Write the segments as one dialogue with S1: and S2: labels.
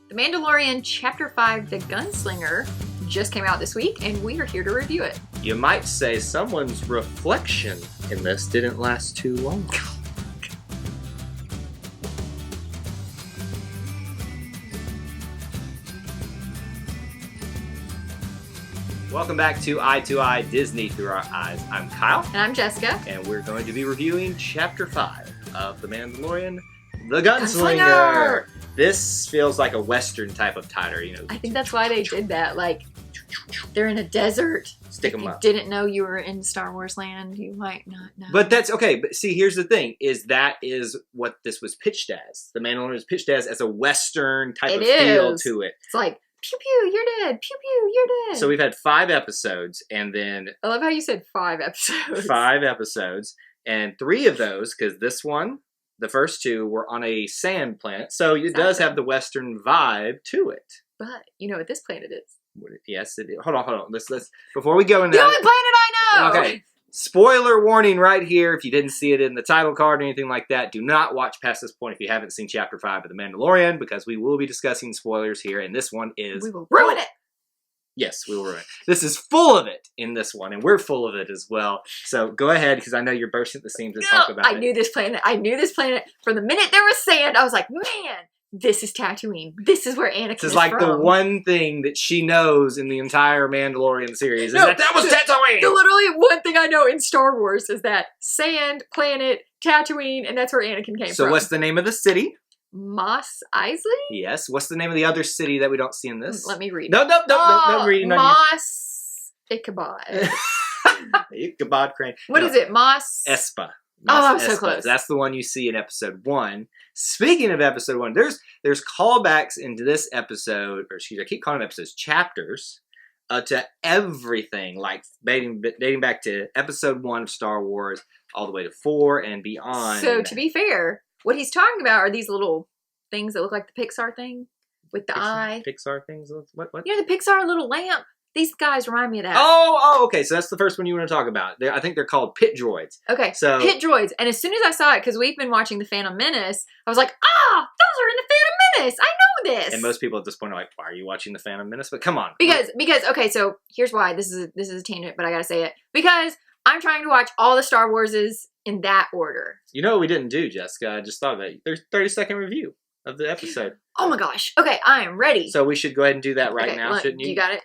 S1: The Mandalorian Chapter 5, The Gunslinger, just came out this week, and we are here to review it.
S2: You might say someone's reflection in this didn't last too long. Welcome back to Eye Disney Through Our Eyes. I'm Kyle.
S1: And I'm Jessica.
S2: And we're going to be reviewing Chapter 5 of The Mandalorian, The Gunslinger. This feels like a Western type of title, you know.
S1: I think that's why they did that. Like, they're in a desert.
S2: Stick them
S1: if you
S2: up.
S1: didn't know you were in Star Wars land, you might not know.
S2: But that's okay. But see, here's the thing: is what this was pitched as. The Mandalorian was pitched as a Western type of feel to it.
S1: It's like, pew pew, you're dead. Pew pew, you're dead.
S2: So we've had 5 episodes, and then
S1: I love how you said 5 episodes.
S2: 5 episodes, and 3 of those, because this one, the first 2 were on a sand planet, so it does have the Western vibe to it.
S1: But you know what this planet is?
S2: Yes, it is. Hold on. Let's before we go into
S1: the only planet I know.
S2: Okay. Spoiler warning right here. If you didn't see it in the title card or anything like that, do not watch past this point if you haven't seen Chapter 5 of The Mandalorian, because we will be discussing spoilers here, and this one is...
S1: We will ruin it!
S2: Yes, we will ruin it. This is full of it in this one, and we're full of it as well. So go ahead, because I know you're bursting at the seams to talk about it.
S1: I knew this planet. From the minute there was sand, I was like, man, this is Tatooine. This is where Anakin is
S2: This is like
S1: from.
S2: the one thing that she knows in the entire Mandalorian series, is that was Tatooine!
S1: The literally one thing I know in Star Wars is that sand, planet, Tatooine, and that's where Anakin came from.
S2: So what's the name of the city?
S1: Mos Eisley?
S2: Yes. What's the name of the other city that we don't see in this?
S1: Let me read.
S2: No reading on
S1: Mos Ichabod.
S2: Ichabod Crane.
S1: What is it? Mos
S2: Espa.
S1: I was so close.
S2: That's the one you see in episode 1. Speaking of episode 1, there's callbacks into this episode, or excuse me, I keep calling them episodes, chapters, to everything, like dating back to episode 1 of Star Wars, all the way to 4 and beyond.
S1: So to be fair, what he's talking about are these little things that look like the Pixar thing with the eye.
S2: Pixar things? What?
S1: You know, the Pixar little lamp? These guys remind me of that.
S2: Oh, okay. So that's the first one you want to talk about. I think they're called pit droids.
S1: Okay,
S2: so
S1: pit droids. And as soon as I saw it, because we've been watching The Phantom Menace, I was like, those are in The Phantom Menace. I know this.
S2: And most people at this point are like, why are you watching The Phantom Menace? But come on.
S1: Because okay, so here's why. This is a tangent, but I gotta say it. Because I'm trying to watch all the Star Warses in that order.
S2: You know what we didn't do, Jessica? I just thought of it. There's 30-second review of the episode.
S1: Oh my gosh. Okay, I am ready.
S2: So we should go ahead and do that now,
S1: look,
S2: shouldn't you?
S1: You got it?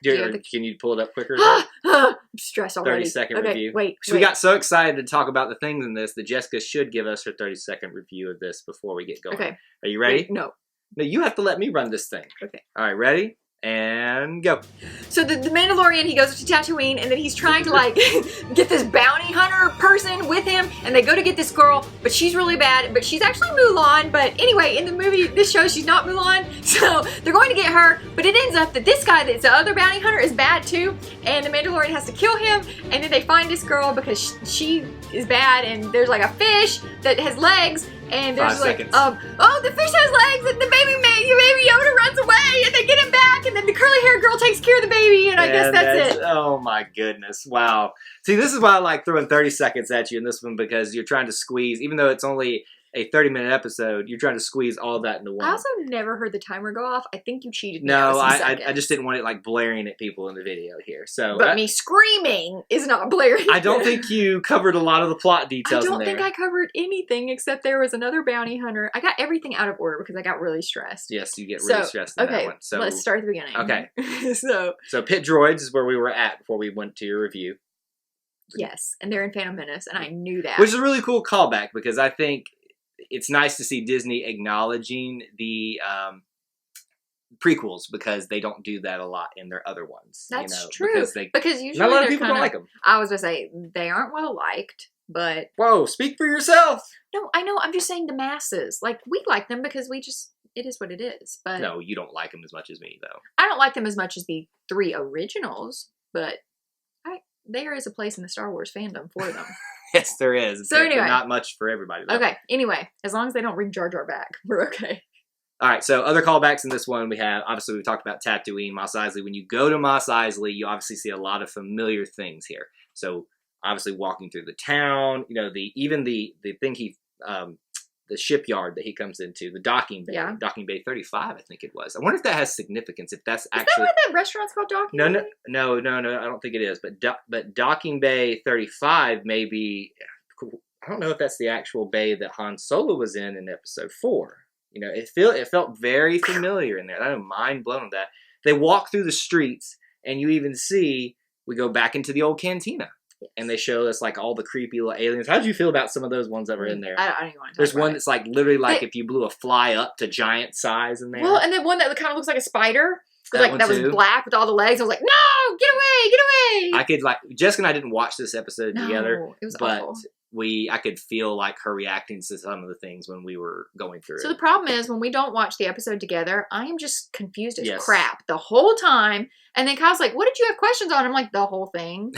S2: Can you pull it up quicker?
S1: I'm stressed already.
S2: 30-second review.
S1: Wait.
S2: We got so excited to talk about the things in this that Jessica should give us her 30-second review of this before we get going.
S1: Okay.
S2: Are you ready?
S1: Wait, no.
S2: No, you have to let me run this thing.
S1: Okay.
S2: All right, ready? And go.
S1: So the Mandalorian, he goes to Tatooine, and then he's trying to like get this bounty hunter person with him, and they go to get this girl, but she's really bad, but she's actually Mulan. But anyway, in the movie, this shows she's not Mulan, so they're going to get her, but it ends up that this guy that's the other bounty hunter is bad too, and the Mandalorian has to kill him, and then they find this girl because she is bad, and there's like a fish that has legs, and there's
S2: 5
S1: like,
S2: seconds.
S1: the fish has legs, and the baby Yoda runs away, and they get him back, and then the curly haired girl takes care of the baby, and I guess that's it.
S2: Oh my goodness. Wow. See, this is why I like throwing 30 seconds at you in this one, because you're trying to squeeze, even though it's only a 30-minute episode, you're trying to squeeze all that into one.
S1: I also never heard the timer go off. I think you cheated me.
S2: No, I just didn't want it like blaring at people in the video here. So,
S1: but me screaming is not blaring.
S2: I don't think you covered a lot of the plot details.
S1: I don't think I covered anything except there was another bounty hunter. I got everything out of order because I got really stressed.
S2: Yes, you get really stressed in that one. So
S1: let's start at the beginning.
S2: Okay.
S1: so
S2: pit droids is where we were at before we went to your review.
S1: Yes, and they're in Phantom Menace, and I knew that.
S2: Which is a really cool callback, because I think it's nice to see Disney acknowledging the prequels, because they don't do that a lot in their other ones.
S1: That's true. Because usually
S2: not a lot of people don't like them.
S1: I was going to say, they aren't well liked, but...
S2: Whoa, speak for yourself!
S1: No, I know. I'm just saying the masses. Like, we like them because it is what it is. But
S2: no, you don't like them as much as me, though.
S1: I don't like them as much as the 3 originals, but there is a place in the Star Wars fandom for them.
S2: Yes, there is.
S1: So anyway.
S2: Not much for everybody, though.
S1: Okay, anyway, as long as they don't bring Jar Jar back, we're okay.
S2: All right, so other callbacks in this one we have, obviously we talked about Tatooine, Mos Eisley. When you go to Mos Eisley, you obviously see a lot of familiar things here. So obviously walking through the town, you know, even the thing he the shipyard that he comes into, the docking bay, docking bay 35, I think it was. I wonder if that has significance. If that's actually, is
S1: that why that restaurant's called Docking Bay?
S2: No. I don't think it is. But docking bay 35 may be. I don't know if that's the actual bay that Han Solo was in episode 4. You know, it felt very familiar in there. I'm mind blown with that. They walk through the streets, and you even see we go back into the old cantina. And they show us like all the creepy little aliens. How did you feel about some of those ones that were in there?
S1: I don't even want to talk
S2: There's
S1: about
S2: one that's like literally like if you blew a fly up to giant size in there.
S1: Well, and then one that kind of looks like a spider. That was black with all the legs. I was like, no, get away.
S2: I could Jessica and I didn't watch this episode together.
S1: It was
S2: but
S1: awful.
S2: I could feel like her reacting to some of the things when we were going through it.
S1: So the problem is when we don't watch the episode together, I am just confused as crap the whole time. And then Kyle's like, what did you have questions on? I'm like, the whole thing.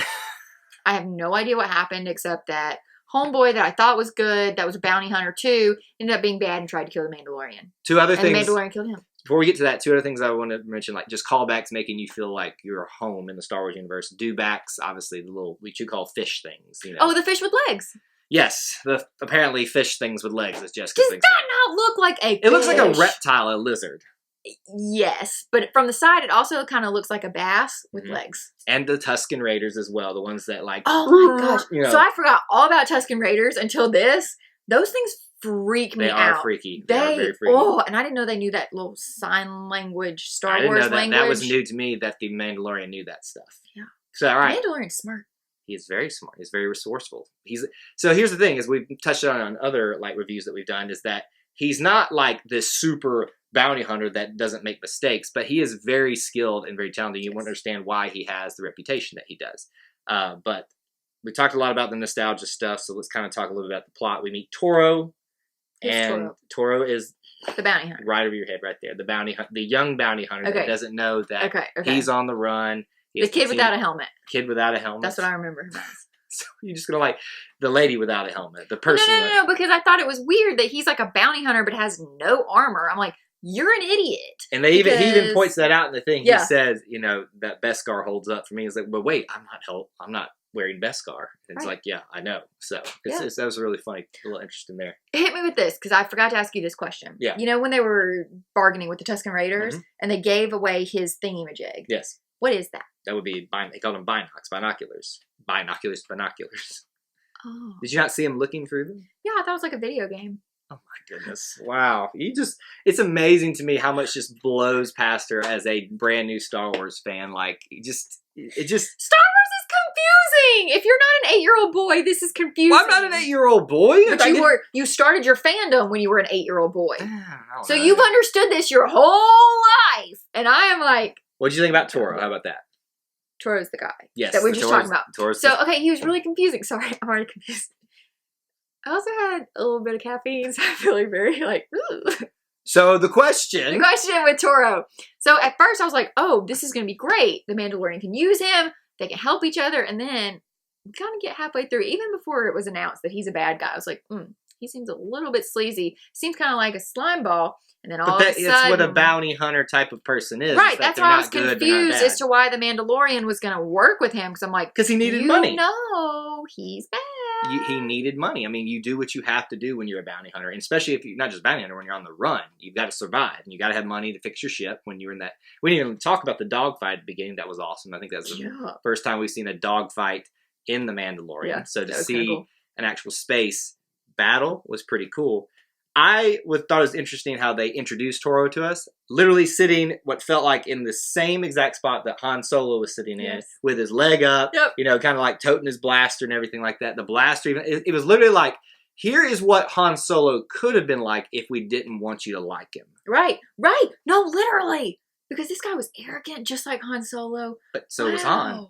S1: I have no idea what happened except that homeboy that I thought was good, that was a bounty hunter too, ended up being bad and tried to kill the Mandalorian.
S2: Two other things.
S1: And the Mandalorian killed him. Before
S2: we get to that, two other things I want to mention, like just callbacks making you feel like you're home in the Star Wars universe. Dewbacks, obviously the little, what you call fish things. You know.
S1: Oh, the fish with legs.
S2: Yes, the apparently fish things with legs, as Jessica thinks.
S1: Does that not look like a fish?
S2: It looks like a reptile, a lizard.
S1: Yes, but from the side, it also kind of looks like a bass with legs.
S2: And the Tusken Raiders as well, the ones that like...
S1: Oh my gosh.
S2: You know.
S1: So I forgot all about Tusken Raiders until this. Those things freak me out.
S2: They are freaky. They are very freaky.
S1: Oh, and I didn't know they knew that little sign language, Star Wars language.
S2: That was new to me that the Mandalorian knew that stuff.
S1: Yeah.
S2: So, all right.
S1: Mandalorian's smart.
S2: He is very smart. He's very resourceful. So here's the thing, is we've touched on other like reviews that we've done, is that he's not like this super bounty hunter that doesn't make mistakes, but he is very skilled and very talented. You won't understand why he has the reputation that he does. But we talked a lot about the nostalgia stuff, so let's kind of talk a little bit about the plot. We meet Toro, and Toro is
S1: the bounty hunter.
S2: Right over your head, right there. The young bounty hunter that doesn't know that he's on the run.
S1: The kid without a helmet.
S2: Kid without a helmet.
S1: That's what I remember him as.
S2: So you're just gonna like the lady without a helmet, the person.
S1: No, because I thought it was weird that he's like a bounty hunter but has no armor. I'm like, you're an idiot.
S2: And he even points that out in the thing. He says, you know, that Beskar holds up for me. He's like, but wait, I'm not wearing Beskar. And it's like, yeah, I know. So that was really funny, a little interesting there.
S1: Hit me with this, because I forgot to ask you this question.
S2: Yeah.
S1: You know when they were bargaining with the Tusken Raiders and they gave away his thingy-majig?
S2: Yes.
S1: What is that?
S2: That would be, they called them binoculars. Binoculars.
S1: Oh.
S2: Did you not see him looking through them?
S1: Yeah, I thought it was like a video game.
S2: Oh my goodness. Wow. It's amazing to me how much just blows past her as a brand new Star Wars fan. Like, it just... Star Wars
S1: is confusing! If you're not an 8-year-old boy, this is confusing.
S2: Well, I'm not an 8-year-old boy.
S1: But you started your fandom when you were an 8-year-old boy. So you've understood this your whole life. And I am like...
S2: What did you think about Toro? How about that?
S1: Toro's the guy.
S2: Yes.
S1: That we were just talking about. Okay, he was really confusing. Sorry, I'm already confused. I also had a little bit of caffeine, so I'm feeling very like, ooh.
S2: So the question
S1: with Toro. So at first I was like, oh, this is going to be great. The Mandalorian can use him. They can help each other. And then we kind of get halfway through, even before it was announced that he's a bad guy. I was like, he seems a little bit sleazy. Seems kind of like a slime ball. And then all of a sudden...
S2: That's what a bounty hunter type of person is.
S1: Right, that's why I was confused as to why the Mandalorian was going to work with him. Because I'm like...
S2: Because he needed money.
S1: No, he's bad.
S2: He needed money. I mean, you do what you have to do when you're a bounty hunter. And especially if you're not just bounty hunter, when you're on the run. You've got to survive. And you got to have money to fix your ship when you're in that... We didn't even talk about the dogfight at the beginning. That was awesome. I think that's the first time we've seen a dogfight in the Mandalorian. Yeah, so to see an actual space battle was pretty cool. I thought it was interesting how they introduced Toro to us, literally sitting what felt like in the same exact spot that Han Solo was sitting in, with his leg up, you know, kind of like toting his blaster and everything like that. The blaster, even it was literally like, here is what Han Solo could have been like if we didn't want you to like him.
S1: Right. No, literally. Because this guy was arrogant, just like Han Solo.
S2: But so was Han.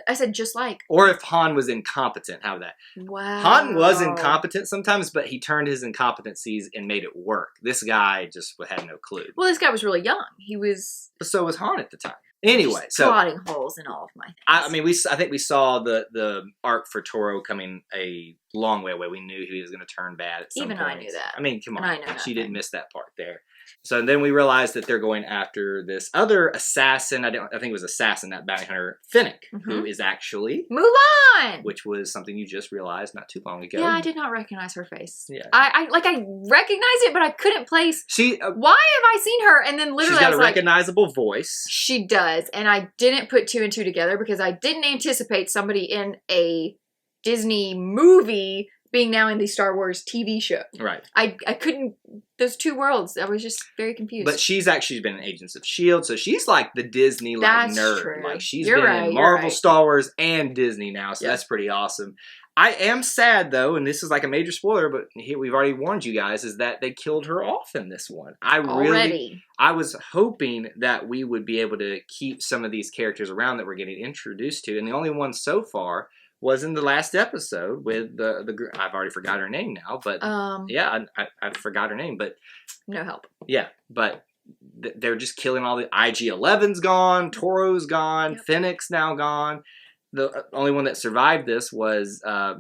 S1: I said just like.
S2: Or if Han was incompetent, how that?
S1: Wow.
S2: Han was incompetent sometimes, but he turned his incompetencies and made it work. This guy just had no clue.
S1: Well, this guy was really young. He was.
S2: But so was Han at the time. Anyway,
S1: so plotting holes in all of my things.
S2: I mean, I think we saw the arc for Toro coming a long way away. We knew he was going to turn bad at some point.
S1: Even I knew that.
S2: I mean, come on,
S1: I know
S2: she didn't miss that part there. So then we realize that they're going after this other assassin. I think it was assassin, not bounty hunter, Finnick, who is actually
S1: Mulan,
S2: which was something you just realized not too long ago.
S1: Yeah, I did not recognize her face.
S2: Yeah,
S1: I recognized it, but I couldn't place. Why have I seen her? And then literally,
S2: she's got a recognizable voice.
S1: She does, and I didn't put two and two together because I didn't anticipate somebody in a Disney movie being now in the Star Wars TV show.
S2: Right.
S1: I couldn't, those two worlds, I was just very confused.
S2: But she's actually been in Agents of S.H.I.E.L.D., so she's like the Disney nerd.
S1: True.
S2: Like she's been in Marvel, Star Wars, and Disney now, so that's pretty awesome. I am sad though, and this is like a major spoiler, but here we've already warned you guys, is that they killed her off in this one. I was hoping that we would be able to keep some of these characters around that we're getting introduced to, and the only one so far was in the last episode with the I've already forgot her name now, but I forgot her name, but
S1: no help.
S2: Yeah, but they're just killing all the IG-11's gone, Toro's gone, Finnick's now gone. The only one that survived this was I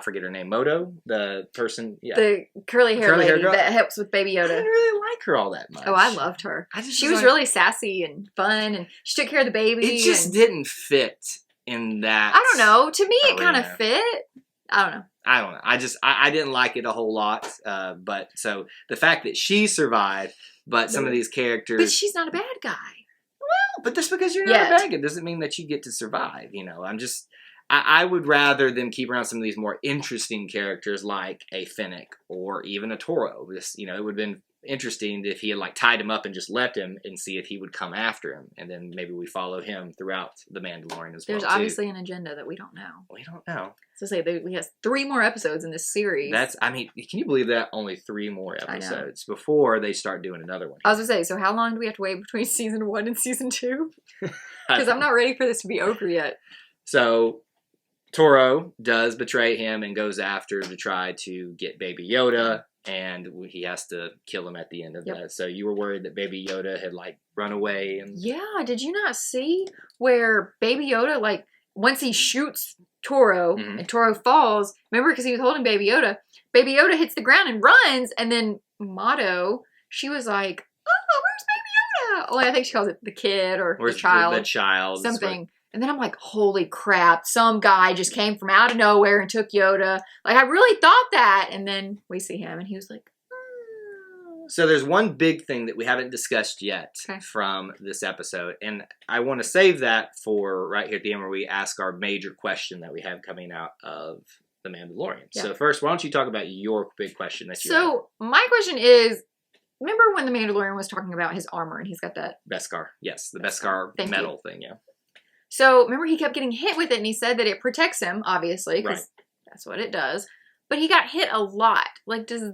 S2: forget her name, Moto, the person,
S1: the curly hair lady that helps with Baby Yoda.
S2: I didn't really like her all that much.
S1: Oh, I loved her. She was really sassy and fun, and she took care of the baby.
S2: It just didn't fit in that.
S1: I don't know. To me, it kind of fit. I don't know.
S2: I didn't like it a whole lot. But so the fact that she survived, but some of these characters,
S1: but she's not a bad guy.
S2: Well, but just because you're not a bad guy doesn't mean that you get to survive. You know, I would rather them keep around some of these more interesting characters like a Finnick or even a Toro. This, it would have been interesting if he had like tied him up and just left him and see if he would come after him, and then maybe we follow him throughout the Mandalorian as well.
S1: There's obviously an agenda that we don't know.
S2: We don't know.
S1: So we have 3 more episodes in this series.
S2: Can you believe that? Only 3 more episodes before they start doing another one.
S1: I was gonna say, so how long do we have to wait between season 1 and season 2? Because I'm not ready for this to be over yet. So
S2: Toro does betray him and goes after to try to get Baby Yoda. And he has to kill him at the end of that. So you were worried that Baby Yoda had like run away. And
S1: did you not see where Baby Yoda, once he shoots Toro and Toro falls, remember, because he was holding Baby Yoda hits the ground and runs, and then Motto, she was like, oh, where's Baby Yoda? Well, I think she calls it the kid or the child.
S2: The child.
S1: Something. And then I'm like, holy crap, some guy just came from out of nowhere and took Yoda. I really thought that. And then we see him, and he was like,
S2: So there's one big thing that we haven't discussed yet from this episode. And I want to save that for right here at the end where we ask our major question that we have coming out of The Mandalorian. Yeah. So first, why don't you talk about your big question that you have?
S1: My question is, remember when The Mandalorian was talking about his armor and he's got that?
S2: Beskar. Yes, the Beskar metal thing, yeah.
S1: So, remember he kept getting hit with it, and he said that it protects him, obviously, because that's what it does. But he got hit a lot. Does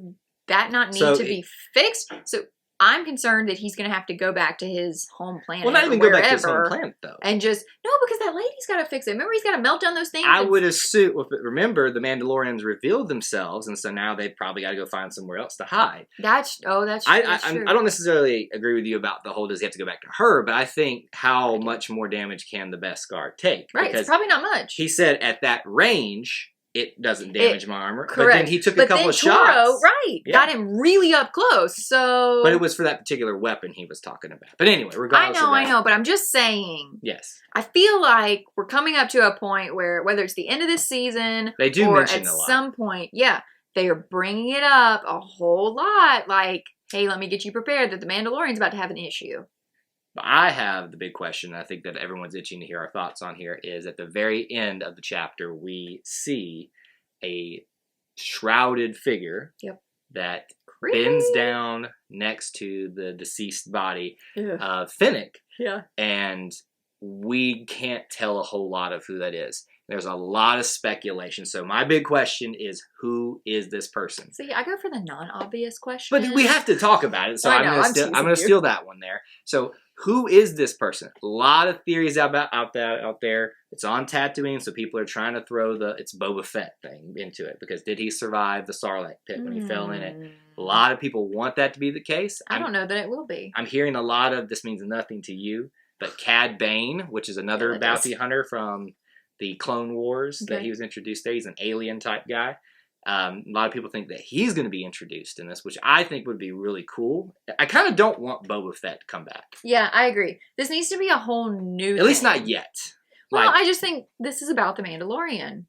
S1: that not need to be fixed? So, I'm concerned that he's going to have to go back to his home planet.
S2: Well, not even go back to his home planet, though.
S1: And because that lady's got to fix it. Remember, he's got to melt down those things?
S2: I would assume, remember, the Mandalorians revealed themselves, and so now they've probably got to go find somewhere else to hide.
S1: That's true.
S2: I don't necessarily agree with you about the whole does he have to go back to her, but I think how much more damage can the Beskar take?
S1: Right, it's probably not much.
S2: He said at that range, it doesn't damage my armor.
S1: Correct.
S2: But then he took a couple of shots.
S1: Got him really up close. So,
S2: but it was for that particular weapon he was talking about. But anyway, regardless
S1: I know, but I'm just saying.
S2: Yes.
S1: I feel like we're coming up to a point where, whether it's the end of this season,
S2: they do mention a lot.
S1: At some point, they are bringing it up a whole lot. Like, hey, let me get you prepared that the Mandalorian's about to have an issue.
S2: I have the big question, I think that everyone's itching to hear our thoughts on here, is at the very end of the chapter, we see a shrouded figure that bends down next to the deceased body of Finnick. Yeah. And we can't tell a whole lot of who that is. There's a lot of speculation. So my big question is, who is this person?
S1: See, I go for the non-obvious question.
S2: But we have to talk about it, so I'm going to steal that one there. So who is this person? A lot of theories out there. It's on Tatooine, so people are trying to throw it's Boba Fett thing into it, because did he survive the Sarlacc pit when he fell in it? A lot of people want that to be the case.
S1: I don't know that it will be.
S2: I'm hearing a lot of, this means nothing to you, but Cad Bane, which is another bounty hunter from the Clone Wars that he was introduced there. He's an alien type guy. A lot of people think that he's going to be introduced in this, which I think would be really cool. I kind of don't want Boba Fett to come back.
S1: Yeah, I agree. This needs to be a whole new
S2: At least
S1: thing.
S2: not yet.
S1: Well, I just think this is about the Mandalorian.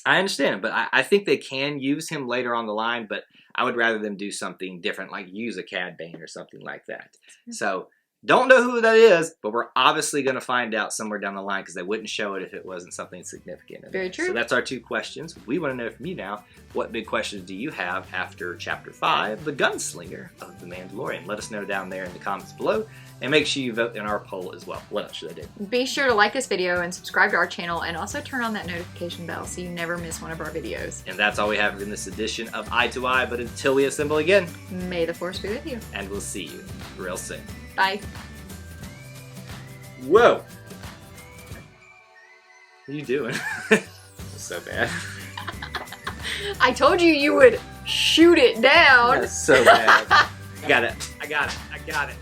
S2: I understand, but I think they can use him later on the line, but I would rather them do something different, like use a Cad Bane or something like that. So, don't know who that is, but we're obviously going to find out somewhere down the line because they wouldn't show it if it wasn't something significant.
S1: Very true.
S2: So that's our 2 questions. We want to know from you now, what big questions do you have after Chapter 5, The Gunslinger of The Mandalorian? Let us know down there in the comments below, and make sure you vote in our poll as well. What else should I do?
S1: Be sure to like this video and subscribe to our channel, and also turn on that notification bell so you never miss one of our videos.
S2: And that's all we have in this edition of Eye to Eye, but until we assemble again,
S1: May the Force be with you.
S2: and we'll see you real soon.
S1: Bye.
S2: Whoa! What are you doing? So bad.
S1: I told you you would shoot it down.
S2: That's so bad. I got it. I got it. I got it.